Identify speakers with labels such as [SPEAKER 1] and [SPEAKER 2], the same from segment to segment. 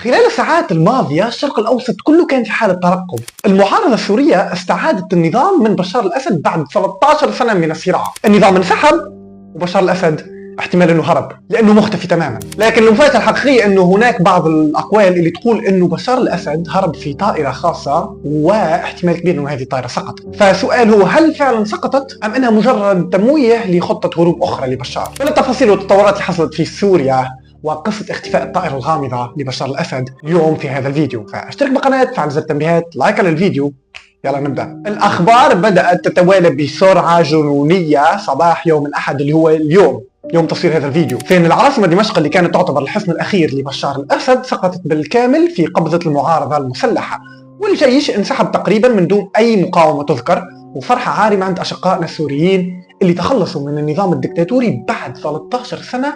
[SPEAKER 1] خلال الساعات الماضية الشرق الأوسط كله كان في حالة ترقب. المعارضة السورية استعادت النظام من بشار الأسد بعد 13 سنة من الصراع. النظام انسحب وبشار الأسد احتمال انه هرب لانه مختفي تماما. لكن المفاجأة الحقيقية انه هناك بعض الاقوال اللي تقول انه بشار الاسد هرب في طائرة خاصة واحتمال كبير انه هذه الطائرة سقطت. فسؤال هو هل فعلا سقطت ام انها مجرد تمويه لخطة هروب اخرى لبشار؟ من التفاصيل والتطورات اللي حصلت في سوريا وقصة اختفاء الطائرة الغامضة لبشار الأسد اليوم في هذا الفيديو. فاشترك بالقناة، فعل زر التنبيهات، لايك على الفيديو. يلا نبدأ. الأخبار بدأت تتوالى بسرعة جنونية صباح يوم الأحد اللي هو اليوم، يوم تصوير هذا الفيديو، فإن العاصمة دمشق اللي كانت تعتبر الحصن الأخير لبشار الأسد سقطت بالكامل في قبضة المعارضة المسلحة، والجيش انسحب تقريبا من دون أي مقاومة تذكر. وفرحة عارمة عند أشقائنا السوريين اللي تخلصوا من النظام الدكتاتوري بعد 13 سنة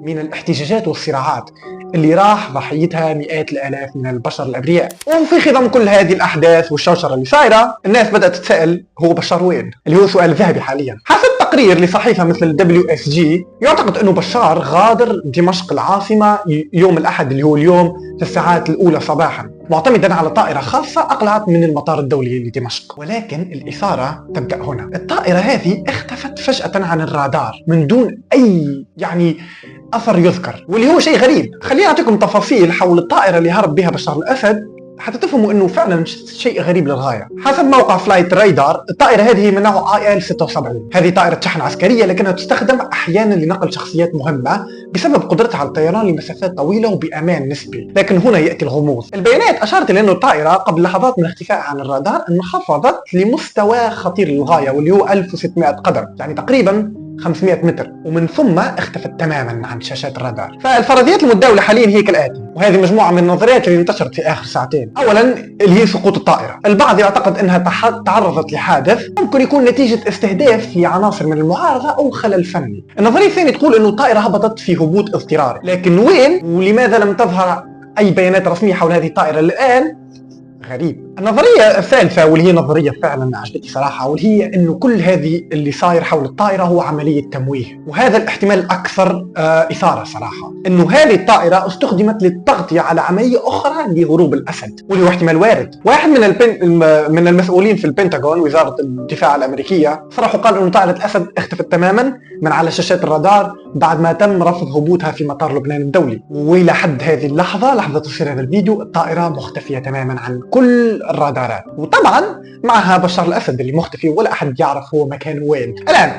[SPEAKER 1] من الاحتجاجات والصراعات اللي راح ضحيتها مئات الالاف من البشر الابرياء. وفي خضم كل هذه الاحداث والشوشره اللي صايره الناس بدات تتساءل هو بشار وين؟ اللي هو سؤال ذهبي حاليا. حسب تقرير لصحيفه مثل WSG يعتقد انه بشار غادر دمشق العاصمه يوم الاحد اللي هو اليوم في الساعات الاولى صباحا، معتمدا على طائره خاصه اقلعت من المطار الدولي لدمشق. ولكن الاثاره تبدا هنا. الطائره هذه اختفت فجاه عن الرادار من دون اي اثر يذكر، واللي هو شيء غريب. خليني اعطيكم تفاصيل حول الطائره اللي هرب بها بشار الاسد حتى تفهموا انه فعلا شيء غريب للغايه. حسب موقع فلايت رادار الطائره هذه من نوع IL-76. هذه طائره شحن عسكريه لكنها تستخدم احيانا لنقل شخصيات مهمه بسبب قدرتها على الطيران لمسافات طويله وبامان نسبي. لكن هنا ياتي الغموض. البيانات اشارت الى انه الطائره قبل لحظات من اختفائها عن الرادار انخفضت لمستوى خطير للغايه واللي هو 1600 قدم، يعني تقريبا 500 متر، ومن ثم اختفت تماما عن شاشات الرادار. فالفرضيات المتداولة حاليا هي كالآتي، وهذه مجموعة من النظريات اللي انتشرت في آخر ساعتين. أولا اللي هي سقوط الطائرة. البعض يعتقد أنها تعرضت لحادث ممكن يكون نتيجة استهداف لعناصر من المعارضة أو خلل فني. النظرية الثانية تقول أنه الطائرة هبطت في هبوط اضطراري، لكن وين ولماذا لم تظهر أي بيانات رسمية حول هذه الطائرة الآن غريب. النظرية الثالثة واللي هي نظرية فعلا عجبتني صراحة، واللي هي انه كل هذه اللي صاير حول الطائرة هو عملية تمويه، وهذا الاحتمال اكثر اثارة صراحة. انه هذه الطائرة استخدمت للتغطية على عملية اخرى لهروب الاسد، واللي هو احتمال وارد. واحد من المسؤولين في البنتاغون وزارة الدفاع الامريكية صراحة قال انه طائرة الاسد اختفت تماما من على شاشات الرادار بعد ما تم رفض هبوطها في مطار لبنان الدولي. والى حد هذه اللحظة، لحظة تصوير هذا الفيديو، الطائرة مختفية تماما عن كل الرادارات، وطبعا معها بشار الاسد اللي مختفي ولا احد يعرف هو مكانه وين. الان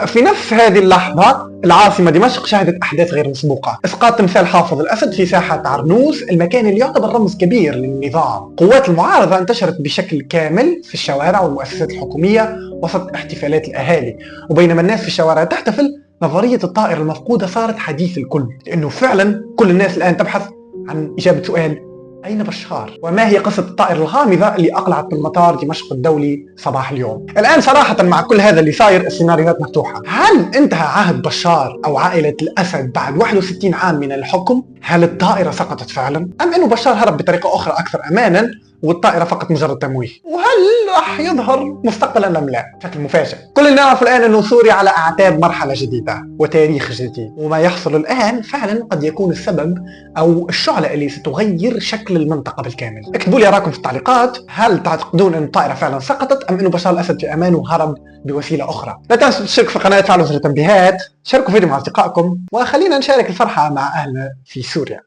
[SPEAKER 1] في نفس هذه اللحظه العاصمه دمشق شهدت احداث غير مسبوقه. اسقاط تمثال حافظ الاسد في ساحه عرنوس، المكان اللي يعتبر رمز كبير للنظام. قوات المعارضه انتشرت بشكل كامل في الشوارع والمؤسسات الحكوميه وسط احتفالات الاهالي، وبينما الناس في الشوارع تحتفل نظريه الطائره المفقوده صارت حديث الكل، لانه فعلا كل الناس الان تبحث عن اجابه سؤال أين بشار؟ وما هي قصة الطائرة الغامضة اللي أقلعت من مطار دمشق الدولي صباح اليوم؟ الآن صراحة مع كل هذا اللي صاير السيناريوهات مفتوحة. هل انتهى عهد بشار أو عائلة الأسد بعد 61 عام من الحكم؟ هل الطائرة سقطت فعلا؟ أم أنه بشار هرب بطريقة أخرى أكثر أمانا والطائرة فقط مجرد تمويه؟ وهل راح يظهر مستقبلا أم لا؟ بشكل مفاجئ. كل اللي نعرفه الآن أنه سوريا على أعتاب مرحلة جديدة وتاريخ جديد، وما يحصل الآن فعلا قد يكون السبب أو الشعلة اللي ستغير شكل المنطقة بالكامل. اكتبوا لي أراكم في التعليقات، هل تعتقدون أن الطائرة فعلا سقطت أم أنه بشار الأسد في أمان وهرب بوسيلة أخرى؟ لا تنسوا تشتركوا في القناة، تفعلوا زر التنبيهات، شاركوا فيديو مع أصدقائكم، وخلينا نشارك الفرحة مع أهلنا في سوريا.